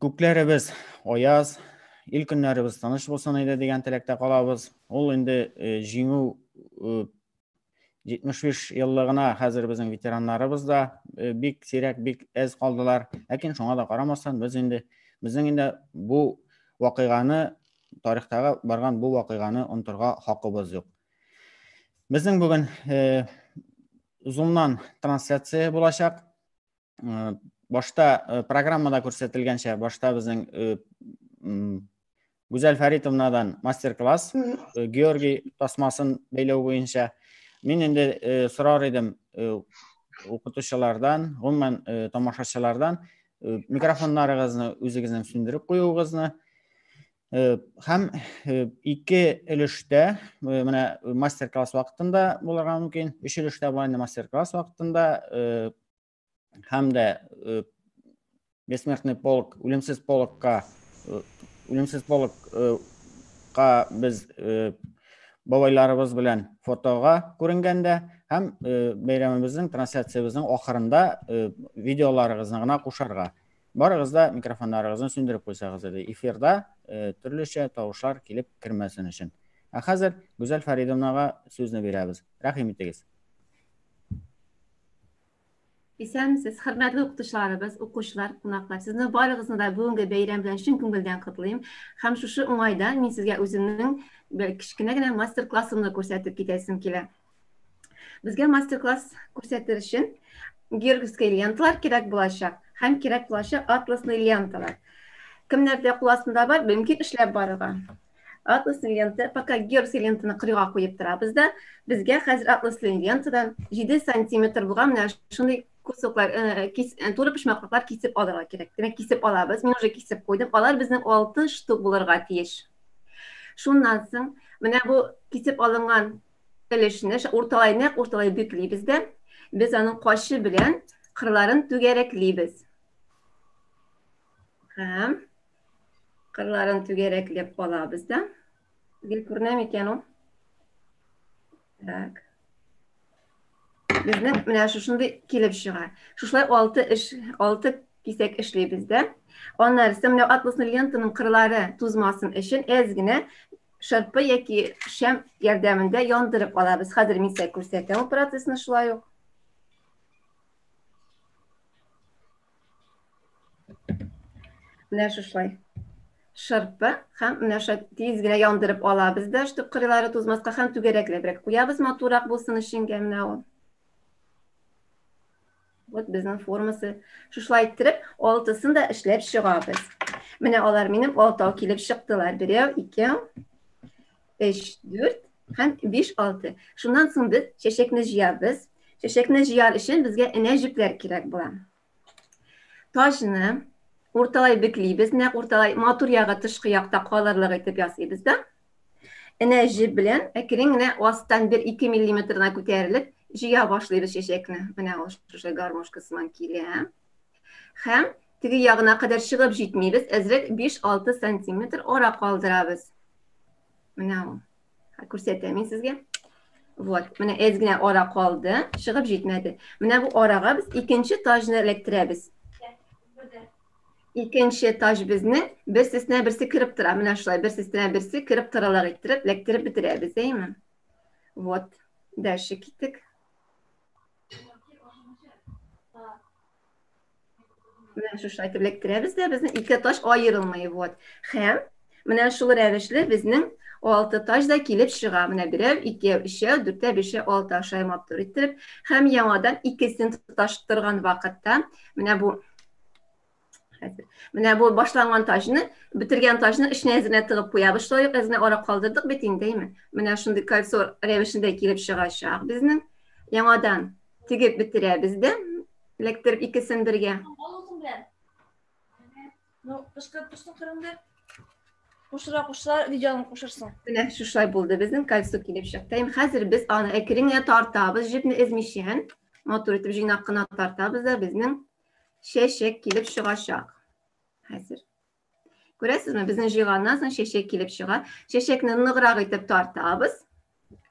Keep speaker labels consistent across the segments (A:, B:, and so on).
A: Күкләребез аяз, ил көннәребез таныш булсын иде дигән теләктә калабыз. Ул инде җиңү 75 еллыгына хәзер безнең ветераннарыбыз да бик сирәк, бик әз калдылар. Ләкин шуңа да карамастан безнең инде бу вакыйганы, тарихтагы барган бу вакыйганы онтырга хакыбыз юк. Безнең бүген Zoom-нан трансляция булачак. Башта программада күрсәтелгәнчә, башта безнең Гүзәл Фәритовнадан мастер-класс, Георгий тасмасын бәйләү буенча. Мин инде сорар идем укытучылардан, гомумән тамашачылардан микрофоннарыгызны үзегезнең сүндереп куюыгызны һәм ике өлештә, менә мастер-класс вакытында булырга мөмкин, 3 өлештә булган мастер-класс вакытында һәм дә Бессмертный полк, үлемсез полкка без бабайларыбыз белән фотога күренгәндә һәм бәйрәмебезнең, трансляциябезнең ахырында видеоларыгызны гына кушарга. Барыгыз да микрофоннарыгызны сүндереп куйсагыз иде, эфирда төрлечә тавышлар килеп кермәсен өчен. Хәзер Гүзәл Фәридовнага сүзне бирәбез. Рәхим итегез.
B: Исәнмесез, хөрмәтле укытучыларыбыз, укучылар, кунаклар. Сезне барыгызны да бүгенге бәйрәм белән чын күңелдән котлыйм. Һәм шушы уңайдан мин сезгә үземнең кичкенә генә мастер-классымны күрсәтеп китәсем килә. Безгә мастер-класс күрсәтер өчен георгиевская ленталар кирәк булачак һәм кирәк булачак атласный ленталар. Кемнәрдә кул астында бар, мөмкин эшләп барырга. Атласный лента, пока георгиевская лентаны кырыга куеп торабыз да, безгә хәзер атласный лентадан 7 см булган менә шундый кусоклар, туры почмаклар кисеп алырга кирәк. Демәк, кисеп алабыз. Мин уже кисеп куйдым. Алар безнең 6 штук булырга тиеш. Шуннан соң, менә бу кисеп алынган өлешне урталай бүклибез дә, без аның кашы белән кырларын түгәрәклибез. Һәм кырларын түгәрәкләп алабыз да. Гел күренәме икән ул? Так. Безнең менә шушындай килеп чыга. Шушлай 6 кисәк эшлибез дә. Аннары менә атласный лентаның кырлары тузмасын өчен әз генә шырпы яки шәм ярдәмендә яндырып алабыз. Хәзер мин сезгә күрсәтәм процессны шулай ук. Менә шулай. Шырпы һәм менә шулай тиз генә яндырып алабыз да, штук кырлары тузмаска һәм түгәрәкләбрәк куябыз, матурак булсын өченгә менә ул. Вот безнең формасы. Шушлай иттереп, 6-сын да эшләп чыгабыз. Менә алар минем 6 килеп чыктылар. 1, 2, 3, 4 һәм 5, 6. Шуннан соң без чәчәкне җыябыз. Чәчәкне җыяр өчен безгә энә җепләр кирәк була. Тажны урталай биклибез, нәкъ урталай матур ягы тышкы якта калырлык итеп ясыйбыз да. Энә җеп белән әкрен генә астан 1-2 мм-на күтәрелеп җыя башлыйбыз чәчәкне. Менә ул шушы гармошка сыман килә. Һәм теге ягына кадәр чыгып җитмибез, әзрәк 5-6 см ара калдырабыз. Менә ул. Күрсәтәм мин сезгә. Вот, менә әз генә ара калды, чыгып җитмәде. Менә бу арага без икенче тажны эләктерәбез. Икенче таж безнең берсенә берсе кирип тора. Менә шулай берсенә берсе кирип торалар иттереп, эләктереп бетерәбез, әйме? Вот, дальше киттек. Менә шулай итеп эләктерәбез дә, безнең ике таж аерылмый, вот. Һәм менә шул рәвешле безнең 6 таж да килеп чыга. Менә 1, 2, 3, 4, 5, 6 ашай матур иттереп, һәм яңадан икесен тоташтырган вакытта менә бу башланган тажны, битергән тажны эченә әзенә тыгып куябыз. Шулай ук әзенә ара калдырдык бит инде, әйме? Менә шундый кольцо рәвешендә килеп чыгачак безнең. Яңадан тигеп битерәбез дә, эләктереп икесен бергә.
C: Ну, башка тушны кырында кушыра видеоны кушырсың.
B: Менә шулай булды безнең кольцо килеп чыкты. Хәзер без аны әкрен генә тартабыз, җепне эзмичән, матур итеп җыйнак кына тартабыз да безнең чәчәк килеп чыгачак. Хәзер. Күрәсезме, безнең җыйганнан соң чәчәк килеп чыга. Чәчәкне ныграк итеп тартабыз,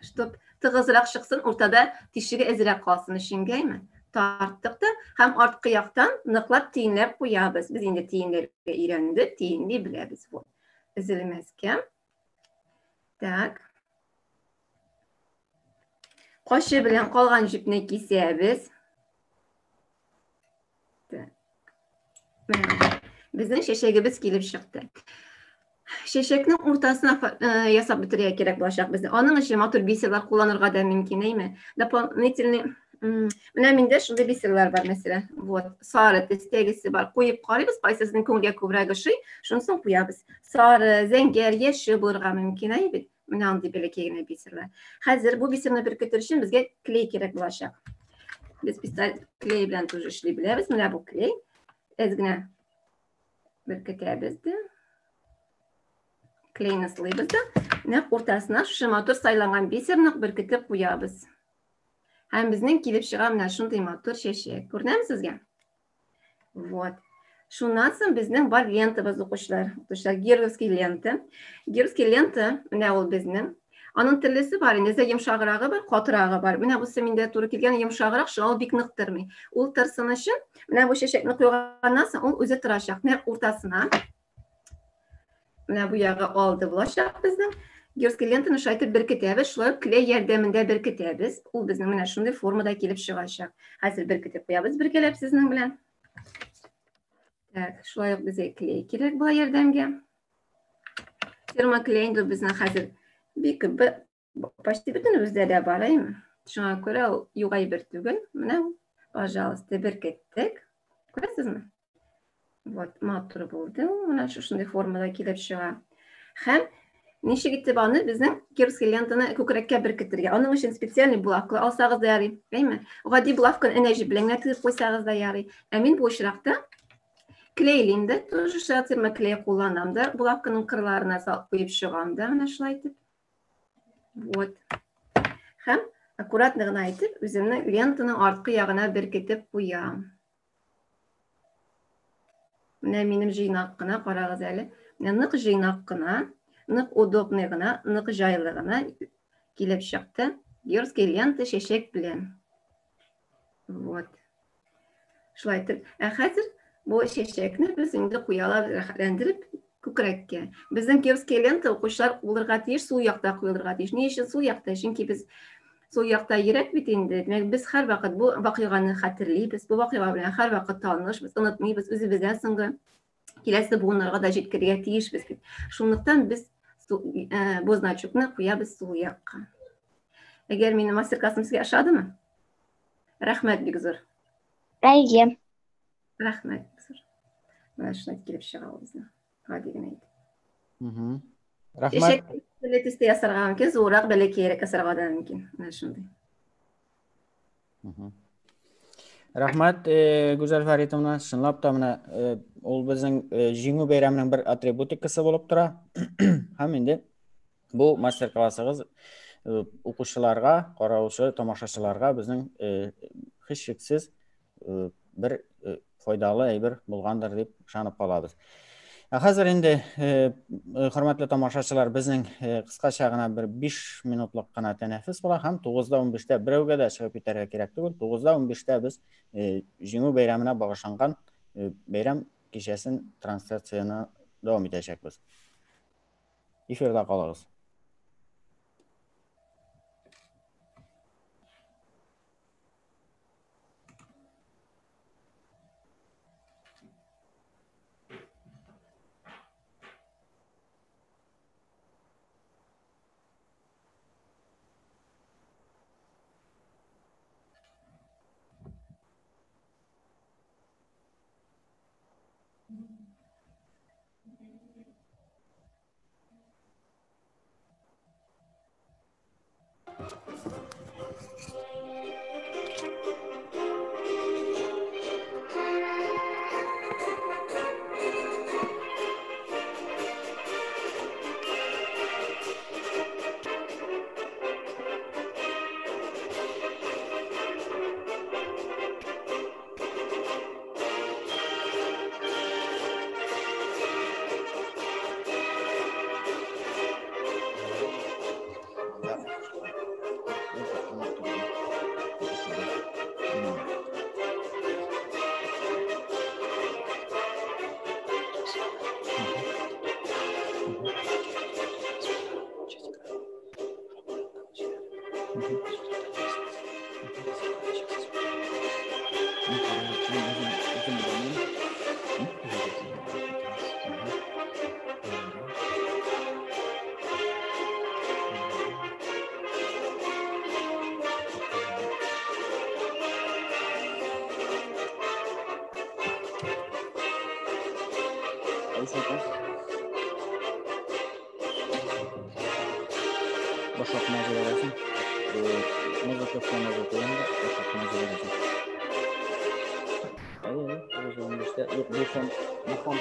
B: чтоб тыгызрак чыксын, уртада тишеге әзрәк калсын өченгәме? tarttık da hem artkı yaktan nıklap tiyinler koyabız. Biz indi tiyinlerge iğrendik, tiyinli bileriz bu. Üzülmezken. Tak. Qo'shi bilan qolgan jipni kiysaymiz. Bizning sheshagimiz kelib chiqdi. Sheshakning o'rtasini yasab bitirga kerak bo'lsak bizni. Onun uchun motor bisellar qo'llanirga da mumkin, deymi? Дополнительный mana menda shunday bisellar bor mesela. Вот, sari testegisi bor. Qo'yib qaraymiz, qaysisining ko'ngilga ko'proq ishi, shunisi qo'yamiz. Sari, zangar, yashil bo'lirga mumkin, aybi. Mana bunday belakegina bisellar. Hozir bu biselni birikitirish uchun bizga kley kerak bo'lacak. Biz kley bilan тоже ishlay bilamiz. Mana bu kley. Ozgina birikitamiz-da. Kleyni silaymiz-da. Naq o'rtasina shu motor saylangan biselni birikitib qo'yamiz. Hem bizning kelib chiqqan mana shunday motor sheshak. Ko'rinamizga? Вот. Shundan so'ng bizning bor lentamiz o'qishlar. O'qishlar Girovskiy lenta. Girovskiy lenta mana ol bizning. Onun tillisi var, neze yumşağırığı var, qatırığı var. Mana bu seminde to'g'ri kelgan yumşağırıq şu ol bik nıqtırmay. Ol tırsınışı, mana bu sheshakni qo'ygandan so'ng ol o'zi tirashaq. O'rtasina. Mana bu yağı oldi bo'lashaq bizning. Girovskiy lentani shaytib birikitamiz, shular kley yordamida birikitamiz. U bizning mana shunday formada kelib chiqashaq. Hozir birikitib qo'yamiz birgalab sizning bilan. Tak, shular bizga kley kerak bu yordamga. Termokleyni bizning hozir почти bütün o'zlari bor, aymi? Shunga ko'ra yo'g'ay bir tugul. Mana, пожалуйста, birikitdik. Ko'rasizmi? Вот, motor bo'ldi. Mana shunday formada kelib chiqadi. Ham nishig itibani bizning Girovskiy lentani ko'krakka biriktirgan. Onun uchun spesialniy bulavka olsangiz da yaray, deymi? Oddiy bulavkani enerji bilan natib qo'ysangiz da yaray. Men bu ishroqda kleylinda тоже шатерма kley qo'llanamda. Bulavkaning qirlarini solib qo'yib chiqamda, mana shunday aytib. Вот. Ham akkuratligini aytib, o'zimni lentaning ortqi yog'ina birikitib qo'yam. Mana mening jiynoqqina qarag'iz hali. Niq jiynoqqina, niq udobnigina, niq joyligina kelib chiqdi. Girovskiy lenta sheshak bilan. Вот. Shulay aytib, hozir bu sheshakni biz endi qo'yalab raqamlantirib ko'krakka. Bizning Girovskiy lenta o'quvchilar qo'lirga tegish, suv yoqda qo'yilirga tegish. Ne uchun suv yoqda? Chunki biz suv yoqda yirik bit endi. Demak, biz har vaqt bu voqeani xotirlaymiz. Bu voqea bilan har vaqt tanishmiz, unutmaymiz, o'zimizdan so'ngi kelasi bunlarga da yetkazishga tegishmiz. Shundan biz bu значокni qo'yamiz suv yoqqa. Agar meni master klassim sizga yoqadimi? Rahmat, Begzor.
D: Aygem.
B: Rahmat. Mana shuni kelib chiqamiz. Hadiginaydi.
A: Rahmat.
B: Teste yasarga mumkin, zo'roq balakeyroq yasarga mumkin. Mana shunday.
A: Rahmat, Go'zal Faritovna, shunlab da mana ol bizning jingu bayramining bir atributikasi bo'lib turadi. Ham endi bu master klassimiz o'quvchilarga, qarovchi, tomoshachilarga bizning hech shaksiz bir foydali ayber bo'lgandir deb ishonib qolamiz. Hozir endi hurmatli tomoshachilar, bizning qisqachagina bir 5 minutlik qana tanaffus bo'lar. Ham 9:15da birovga da chiqib ketarga kerak tugul. 9:15da biz jingu bayramına bag'ishlangan bayram kechasini translyatsiyani davom etajakmiz. Efirda qolamiz. Boşaltmacı verirsin. Muzak yapmamızı koyanda boşaltmacı verirsin. Hayır, o zaman işte yok bu fon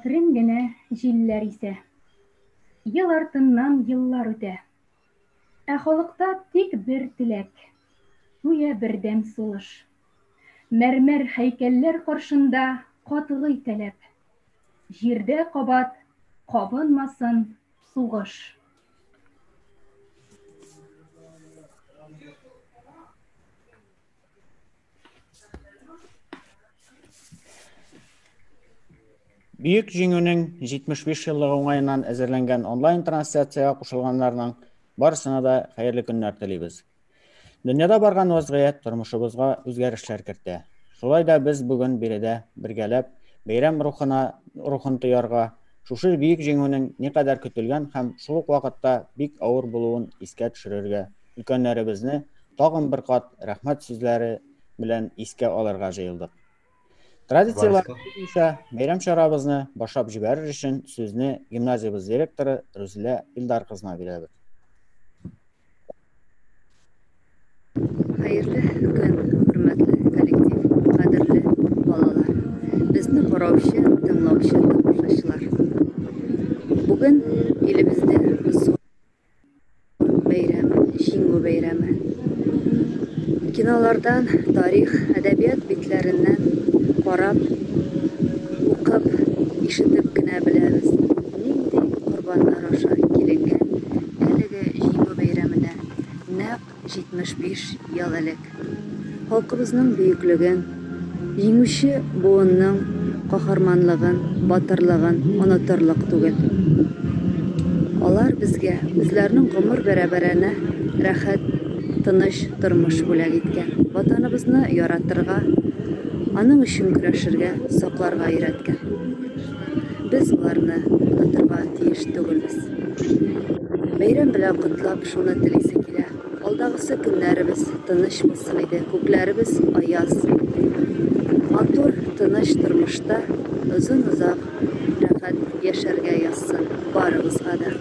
D: Әкрен генә җилләр исә. Ел артыннан еллар үтә. Ә халыкта тик бер теләк. Гүя бердәм сулыш. Мәрмәр һәйкәлләр каршында катгый таләп. Җирдә кабат кабынмасын сугыш.
A: Büyük Җиңүнең 75 еллыгы уңаеннан әзерләнгән онлайн трансляцияга кушылганнарның барысына да хәерле көннәр телибез. Дөньяда барган вазгыять тормышыбызга үзгәрешләр кертә. Шулай да без бүген биредә бергәләп бәйрәм рухын тоярга, шушы Büyük Җиңүнең никадәр көтелгән һәм шул ук вакытта бик авыр булуын искә төшерергә, өлкәннәребезне тагын бер кат рәхмәт сүзләре белән искә алырга җыелдык. Традициялар буенча бәйрәм чарабызны башлап җибәрер өчен сүзне гимназиябыз директоры Рүзилә Илдар кызына бирәбез.
E: Хәерле көн, хөрмәтле коллектив, кадерле балалар. Безне караучы, тыңлаучы тамашачылар. Бүген илебездә зур бәйрәм, Җиңү бәйрәме. Кинолардан, тарих, әдәбият битләреннән карап, укып, ишетеп кенә беләбез. Нинди корбаннар аша киленгән әлеге Җиңү бәйрәменә нәкъ 75 ел элек. Халкыбызның бөеклеген, җиңүче буынның каһарманлыгын, батырлыгын онытырлык түгел. Алар безгә үзләренең гомер бәрабәренә рәхәт, тыныч тормыш бүләк иткән. Ватаныбызны яратырга, аның өчен көрәшергә, сакларга өйрәткән. Без уларны онытырга тиеш түгелбез. Бәйрәм белән котлап шуны телисе килә. Алдагысы көннәребез тыныч булсын иде, күкләребез аяз. Матур, тыныч тормышта озын-озак рәхәт яшәргә язсын барыбызга да.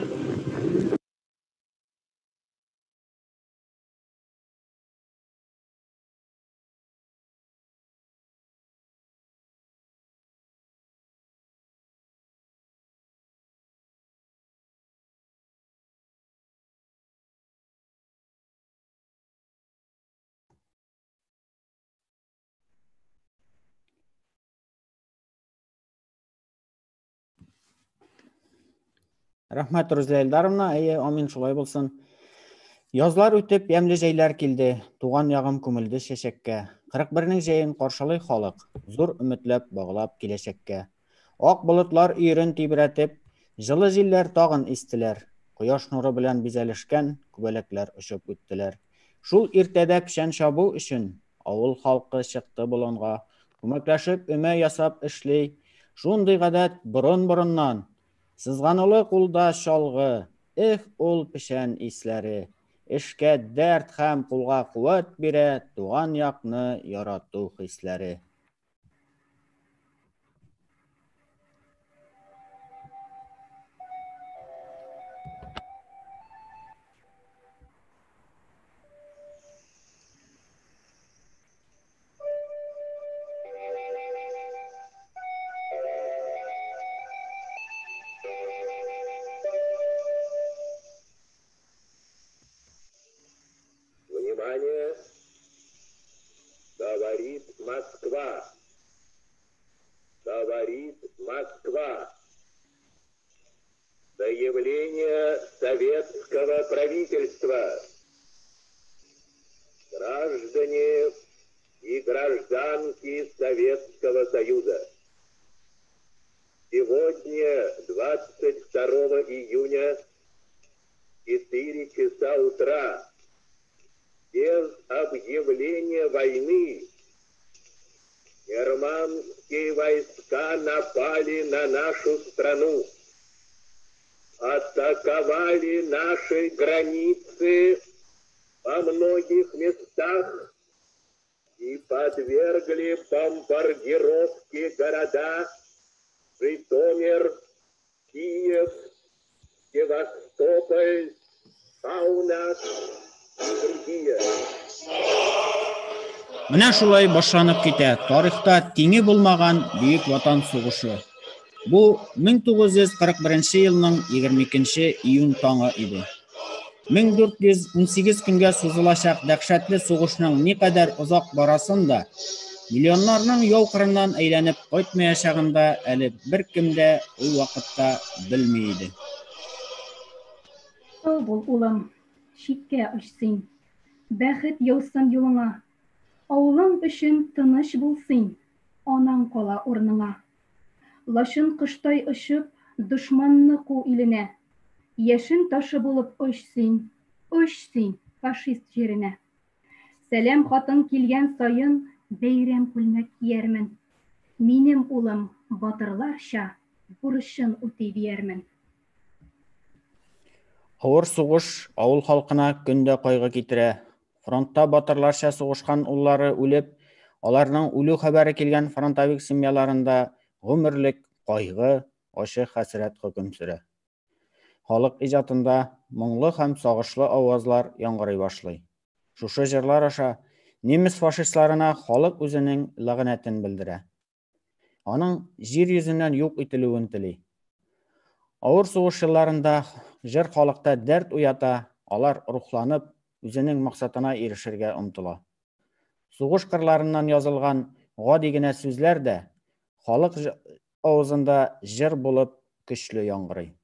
A: Рәхмәт, Рүзилә Илдаровна, амин шулай булсын. Язлар үтеп, ямьле җәйләр килде, туган ягым күмелде чәчәккә. 41-нең җәен каршылый халык, зур өметләп баглап киләчәккә. Ак болытлар өерен тибрәтеп, җылы җилләр тагын истеләр. Кояш нуры белән бизәлешкән күбәләкләр очып үттеләр. Шул иртәдә пешән чабу өчен авыл халкы чыкты болынга, күмәкләшеп өмә ясап эшли. Шундый гадәт борын-борыннан. Сызганылы кулда чалгы, ул пешән исләре. Эшкә дәрт һәм кулга куәт бирә, туган якны ярату хисләре.
F: Внимание! Говорит Москва. Говорит Москва. Заявление советского правительства. Граждане и гражданки Советского Союза. Сегодня, 22 июня, 4 часа утра, без объявления войны, германские войска напали на нашу страну, атаковали наши границы во многих местах и подвергли бомбардировке города Житомир, Киев, Севастополь, Каунас и другие.
A: Менә шулай башланып китә тарихта тиңе булмаган бөек ватан сугышы. Bu 1941 елның 22 июнь таңы иде. 1418 көнгә сузылачак дәһшәтле сугышның никадәр озак барасын да, миллионнарның яу кырыннан әйләнеп кайтмаячагын да әле беркем дә ул вакытта белми иде.
D: Сау бул, улым, читкә очсын. Бәхет яусын юлыңа. Авылың өчен тыныч булсын. Анаң кала урныңа. Лашын кыштай очып, дошманны ку иленә. Яшен ташы булып очсын, фашист җиренә. Сәлам хатын килгән сайын бәйрәм күлмәк киярмен. Минем улым батырларча бурычын үти биярмен.
A: Авыр сугыш авыл халкына көндә кайгы китерә. Фронтта батырларча сугышкан уллары үлеп, аларның үлү хәбәре килгән фронтовик семьяларында гомерлек кайгы, ачы хәсрәт хөкем сөрә. Халык иҗатында моңлы һәм сагышлы авазлар яңгырый башлый. Шушы җырлар аша немец фашистларына халык үзенең ләгънәтен белдерә. Аның җир йөзеннән юк ителүен тели. Авыр сугыш елларында җыр халыкта дәрт уята, алар рухланып, үзенең максатына ирешергә омтыла. Сугыш кырларыннан язылган гади генә сүзләр дә халык авызында җыр булып көчле яңгырый.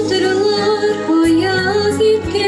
G: Oturlar koya gitken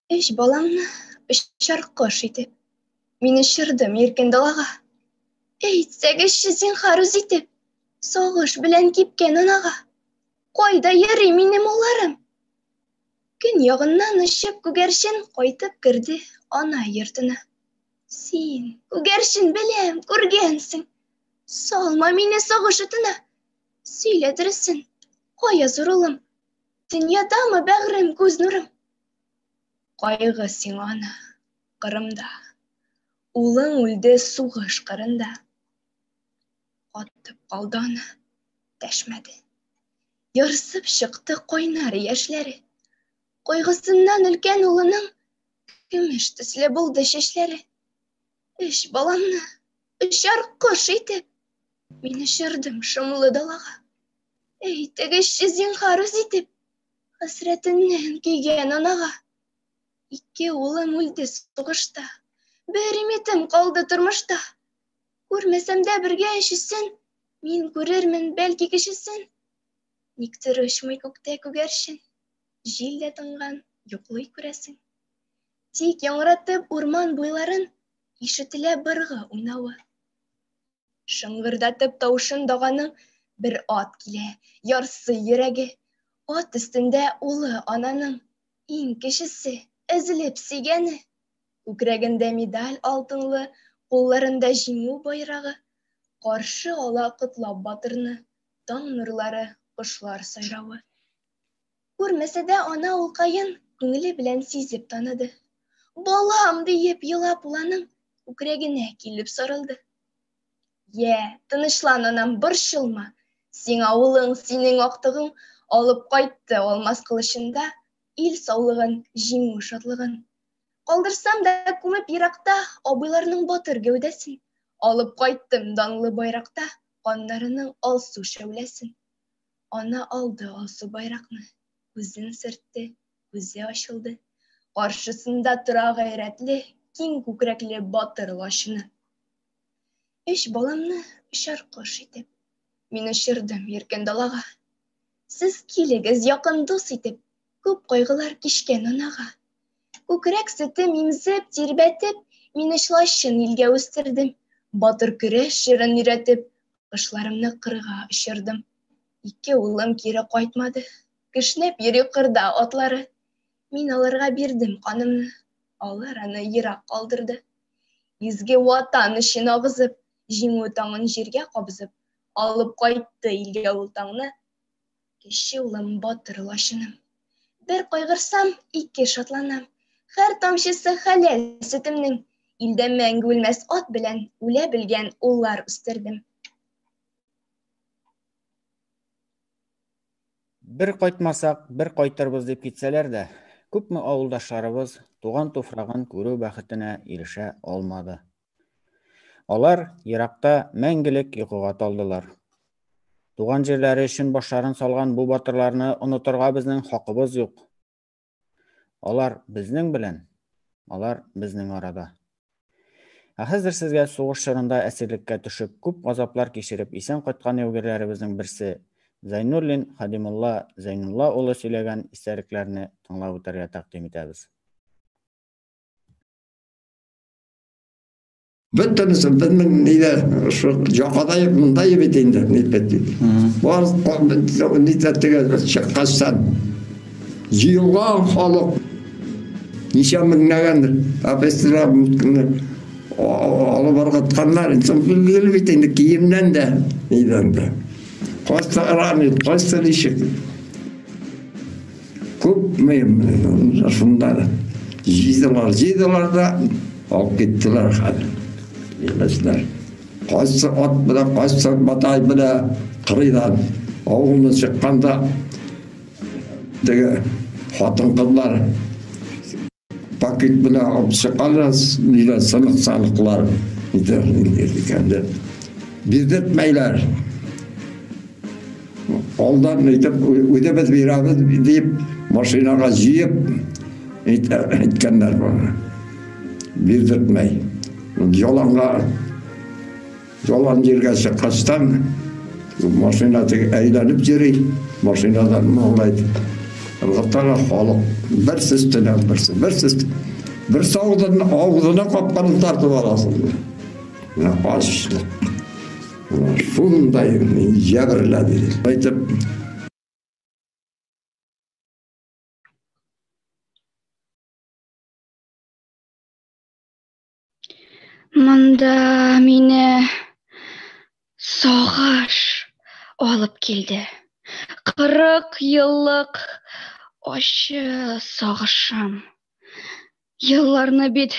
G: Эш баламны шаркош итеп, мин очырдым иркен далага. Әйтсәгезче зинһар үз итеп, сагыш белән кипкән анага. Кайда йөри минем улларым? Көн ягыннан очып күгәрчен кайтып керде ана йортына. Син, күгәрчен беләм, күргәнсең. Салма мине сагыш утына. Сөйлә дөресен, кая зур улым? Дөньядамы бәгърем, күз нурым? Кайгы сиңа ана, Кырымда. Улың үлде сугыш кырында. Катып калды ана, дәшмәде. Ярсып чыкты кайнар яшьләре. Кайгысыннан өлкән улының көмеш төсле булды чәчләре. Эш баламны очар кош итеп, мин очырдым шомлы далага. Әйтегезче зинһар үз итеп, хәсрәтеннән көйгән анага. Ике улым үлде сугышта, бер иметем калды тормышта. Күрмәсәм дә бергә яшисен, мин күрермен бәлки кешесен. Никтер очмый күктә күгәрчен, җил дә тынган, юклый күрәсең. Тик яңратып урман буйларын, ишетелә быргы уйнавы. Шыңгырдатып тавышын даганың бер ат килә, ярсы йөрәге. Ат өстендә улы ананың, иң кечесе, эзелеп сөйгәне. Күкрәгендә медаль алтынлы, кулларында җиңү байрагы. Каршы ала котлап батырны, таң нурлары, кошлар сайравы. Күрмәсә дә ана ул кайын, күңеле белән сизеп таныды. Балам диеп елап уланың, күкрәгенә килеп сарылды. Йә, тынычлан анам, борчылма. Сиңа улың, синең актыгың алып кайтты алмаз кылычында, ил саулыгын, җиңү шатлыгын. Калдырсам да күмеп еракта абыйларның батыр гәүдәсен. Алып кайттым данлы байракта каннарының алсу шәүләсен. Ана алды алсу байракны, күзен сөртте, күзе ачылды. Каршысында тора гайрәтле, киң күкрәкле батыр лачыны. Эш баламны очар кош итеп, мин очырдым иркен далага. Сез килегез якын дус итеп, күп кайгылар кичкән анага. Күкрәк сөтем имзеп, тирбәтеп, мин очлашын илгә үстердем. Батыр көрәш җырын өйрәтеп, кышларымны кырга очырдым. Ике улым кире кайтмады, кешнәп йөри кырда атлары. Мин аларга бирдем канымны, алар аны ерак калдырды. Изге ватан өчен агызып, җиңү таңын җиргә кабызып, алып кайтты илгә ул таңны. Кече улым батыр лачыным. Бер кайгырсам, ике шатланам. Һәр тамчысы хәләл сөтемнең, илдә мәңге үлмәс ат белән үлә белгән уллар үстердем.
A: Бер кайтмасак, бер кайтырбыз дип китсәләр дә, күпме авылдашларыбыз туган туфрагын күрү бәхетенә ирешә алмады. Алар еракта мәңгелек йокыга талдылар. Туган җирләре өчен башларын салган бу батырларны оныторга безнең хакыбыз юк. Алар безнең белән, алар безнең арада. Хәзер сезгә сугыш чорында әсирлеккә төшеп, күп газаплар кичереп, исән кайткан яугирләребезнең берсе Зайнуллин Хадимулла Зайнулла улы сөйләгән истәлекләрне тыңлап үтәргә тәкъдим итәбез.
H: Бөтенесе безнең нидә шу якадай мондай бит инде нитбәт. Бар нитәтегә чыккан җыелган халык ничә меңнәгән абестилар мөмкин алып баргатканнар инсан билгеле бит инде киемнән дә нидән дә. Кайсы араны, кайсы ишек. Күп мем шунда җыйдылар да алып киттеләр хәзер. Bilmezler. Kaysı at bile, kaysı batay bile kırıdan oğlunu çıkkanda hatun kızlar paket bile alıp çıkarlar, nile sınık sanıklar kendi bildirtmeyler. Ondan ödemez bir abi deyip maşinaya jiyip etkenler bana. Bildirtmey. Yalan yerге çıkıştan maşinada eğlenip yürüy, maşinadan olaydı. Аллаһтан халык бер сөстенә берсе, бер саудан авызына капканын тартып аласың. Менә ачлык. Шундай җәберләде. Әйтеп
I: Монда мине сагыш алып килде. 40 еллык ачы сагышым. Елларны бит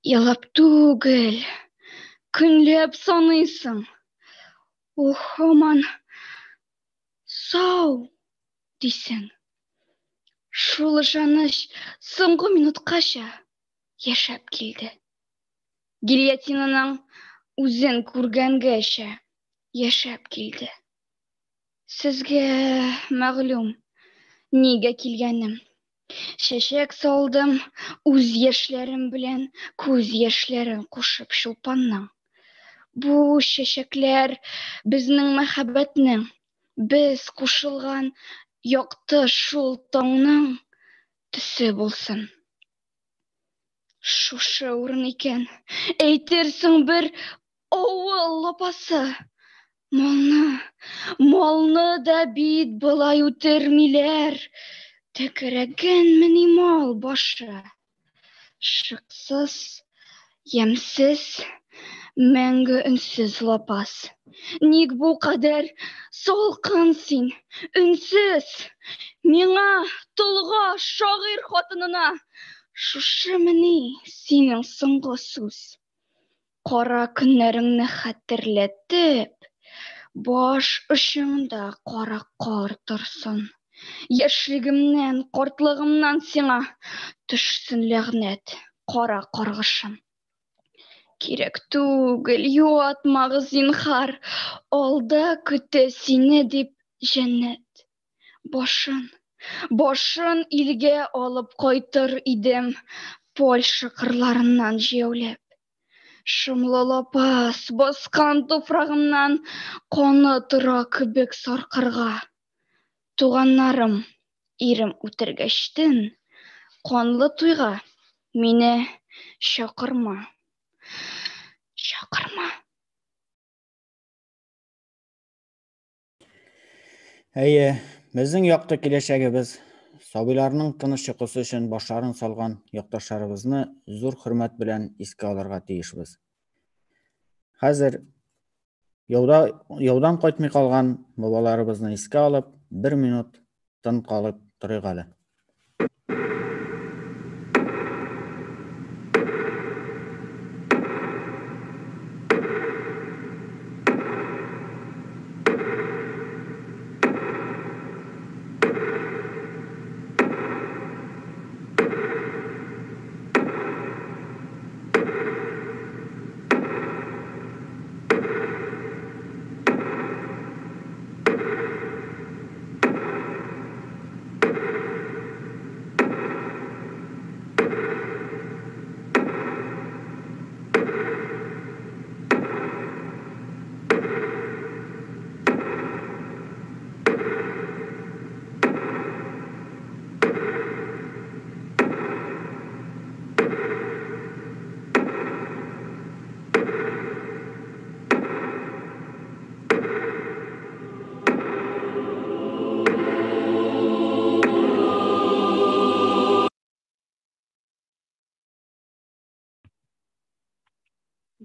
I: елап түгел, көнләп саныйсың. Һаман сау дисең. Шул ышаныч соңгы минуткача яшәп килде. Гильотинаның үзен күргәнгәчә яшәп килде. Сезгә мәгълүм нигә килгәнем. Чәчәк салдым үз яшьләрем белән күз яшьләрен кушып шулпанның. Бу чәчәкләр безнең мәхәббәтнең, без кушылган якты шул таңның төсе булсын. Шушы урын икән, әйтерсең бер авыл лапасы. Малны да бит былай үтермиләр. Тәкәрәгәнмени мал башы. Шыксыз, ямсыз, мәңге өнсез лапас. Ник бу кадәр салкын син, өнсез? Миңа тулга шагыйрь хатынына шушы мени синең соңгы сүз. Кара көннәреңне хәтерләтеп, баш очыңда кара кар торсын. Яшьлегемнән, картлыгымнан сиңа төшсен ләгънәт, кара каргышым. Кирәк түгел, юатмагыз зинһар, алда көтә сине дип җәннәт. Башын илгә алып кайтыр идем, Польша кырларыннан җәяүләп. Шомлы лапас баскан туфрагымнан каны тора кебек саркырга. Туганнарым, ирем үтергәчтен, канлы туйга мине чакырма.
A: Әйе, безнең якты киләчәгебез сабыйларның тыныч йокысы өчен башларын салган якташларыбызны зур хөрмәт белән искә алырга тиешбез. Хәзер яудан кайтмый калган бабаларыбызны искә алып, 1 минут тын калып торыйк әле.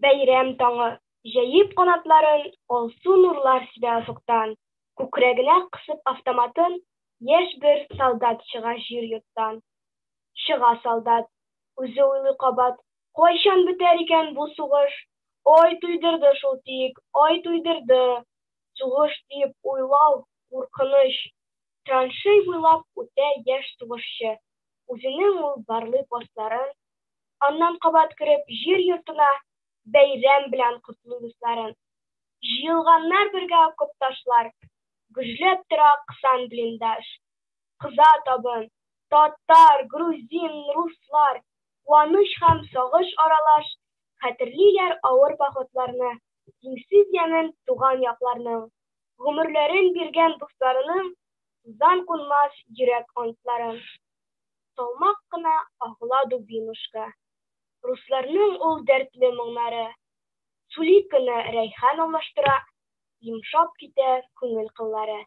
J: Бәйрәм таңы, җәеп канатларын, алсу нурлар сибә офыктан. Күкрәгенә кысып автоматын, яшь бер солдат чыга җир йорттан. Чыга солдат, үзе уйлый кабат, кайчан бетәр икән бу сугыш? Ай туйдырды шул тик, ай туйдырды. Сугыш дип уйлау, куркыныч. Траншей буйлап үтә яшь сугышчы. Үзенең ул барлы постларын, аннан кабат кереп җир йортына, бәйрәм белән котлый дусларын. Җыелганнар бергә окопташлар, гөжләп тора кысан блиндаж. Кыза табын, татар, грузин, руслар, куаныч һәм сагыш аралаш, хәтерлиләр авыр бахытларны, тиңсез ямын туган якларның. Гомерләрен биргән дусларының, Uzan kulmaz yürek antların. Solmak kına ağladı binuşka. Ruslarının ol dertli mınları. Sulikini reyhan alıştıra, yumşap kite күңел kılları.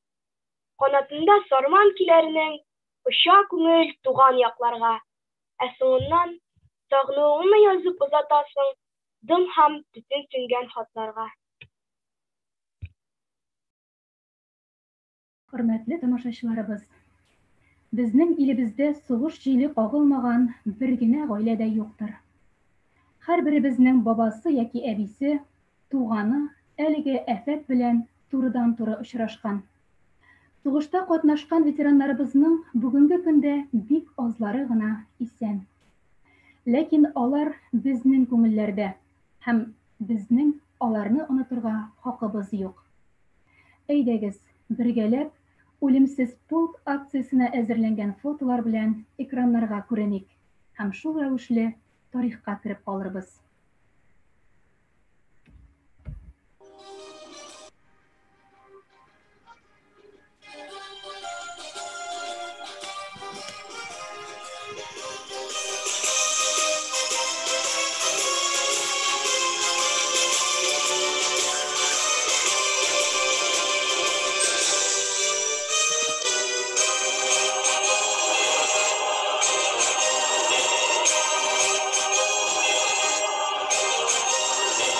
J: Kanatında sarman kilerinin ışa күңел tuğan yaklarga. Soğundan sağlığını yazıp uzatasın, dım ham tütün süngen hatlarga.
D: Hürmetli тамашачыларыбыз, безнең илебездә сугыш җиле кагылмаган бер генә гаилә дә юктыр. Һәрберебезнең бабасы яки әбисе, туганы әлеге афәт белән турыдан-туры очрашкан. Сугышта катнашкан ветераннарыбызның бүгенге көндә бик азлары гына исән. Ләкин алар безнең күңелләрдә һәм безнең аларны онытырга хакыбыз юк. Әйдәгез, бергәләп Үлемсез полк акциясына әзерләнгән фотолар белән экраннарга күреник һәм шул рәвешле тарихка кереп калырбыз.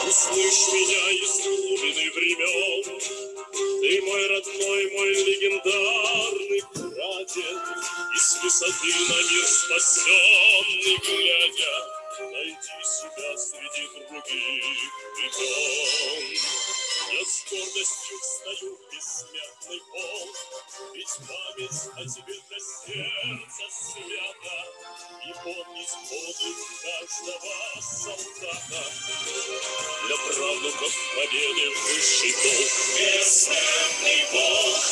K: Услышь меня из глубины времен, ты мой родной, мой легендарный прадед, из высоты на мир спасенный глядя, найди себя среди других времен. Я с гордостью встаю в бессмертный полк, ведь память о тебе для сердца свята, и помнить подвиг каждого солдата. Для правнуков победы высший долг. Бессмертный полк,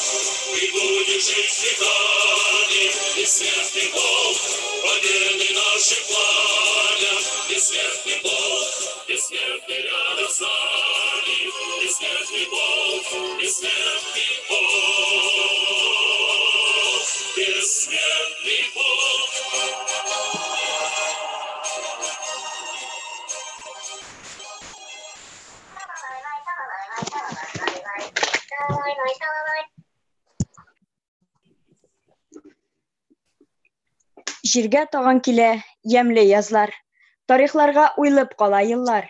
K: ты будешь жить в веками. Бессмертный полк, победы наши пламя. Бессмертный полк, бессмертный рядом с нами. Бессмертный полк, бессмертный полк. Бессмертный полк.
L: Җиргә тагын килә ямьле язлар, тарихларга уйлып кала еллар,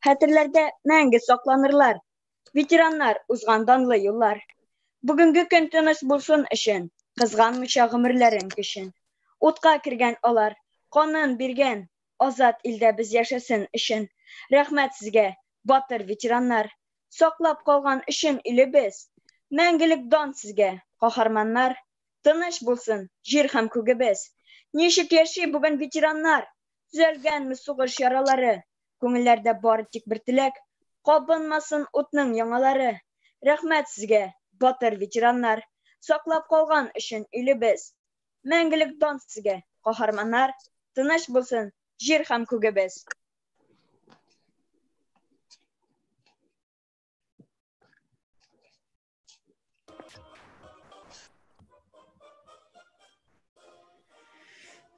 L: хәтерләрдә мәңге сакланырлар, ветераннар узган данлы юллар. Бүгенге көн тыныч булсын өчен, кызганмыйча гомерләрен көчен. Утка кергән алар, канын биргән, азат илдә без яшәсен өчен. Рәхмәт сезгә, батыр ветераннар, саклап калган өчен илебез. Мәңгелек дан сезгә, каһарманнар, тыныч булсын җир һәм күгебез. Ничек яши бүген ветераннар, түзәлгәнме сугыш яралары, күңелләрдә бары тик бер теләк, кабынмасын утның яңалары. Рәхмәт сезгә, батыр ветераннар, саклап калган өчен илебез. Мәңгелек дан сезгә, каһарманнар, тыныч булсын җир һәм күгебез.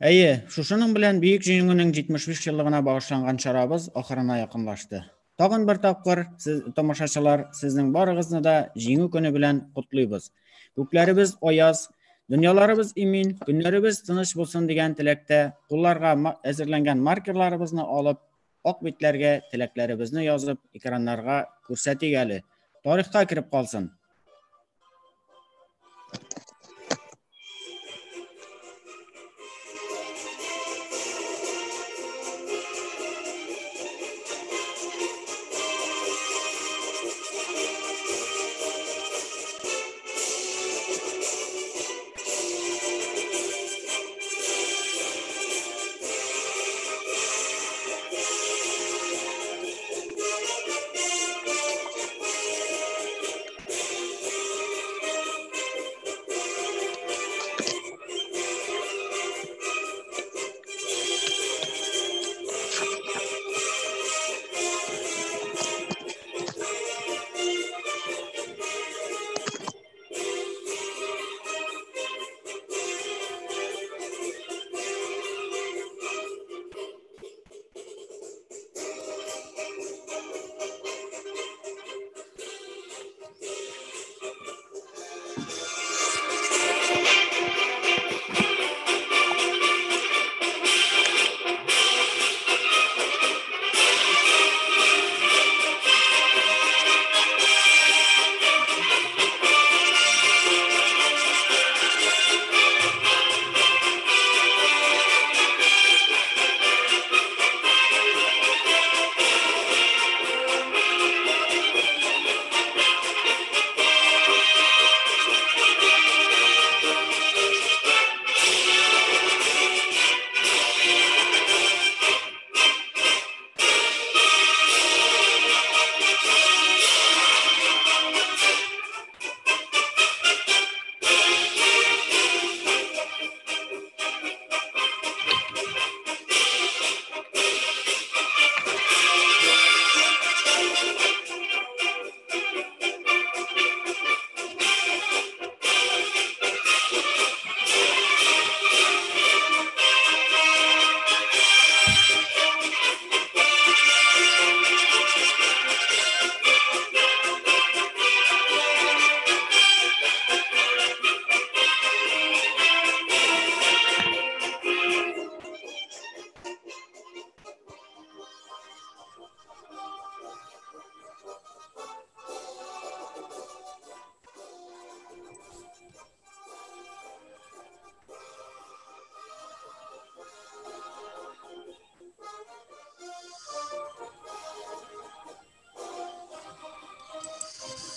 A: Әйе, шушының белән Бөек җиңүнең 75 еллыгына багышланган чарабыз ахырына якынлашты. Тагын бер тапкыр тамашачылар, сезнең барыгызны да җиңү көне белән котлыйбыз. Күкләребез аяз, дөньяларыбыз имин, көннәребез тыныч булсын дигән теләктә, кулларга әзерләнгән маркерларыбызны алып, ак битләргә теләкләребезне язып, экраннарга күрсәтик әле. Тарихка кирип калсын.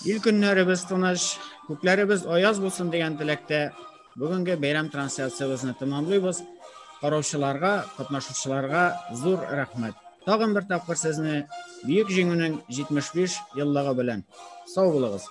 A: Ил көннәребез тыныч, күкләребез аяз булсын дигән теләктә бүгенге бәйрәм трансляциябызны тәмамлыйбыз. Караучыларга, катнашучыларга зур рәхмәт. Тагын бер тапкыр сезне Бөек җиңүнең 75 еллыгы белән. Сау булыгыз.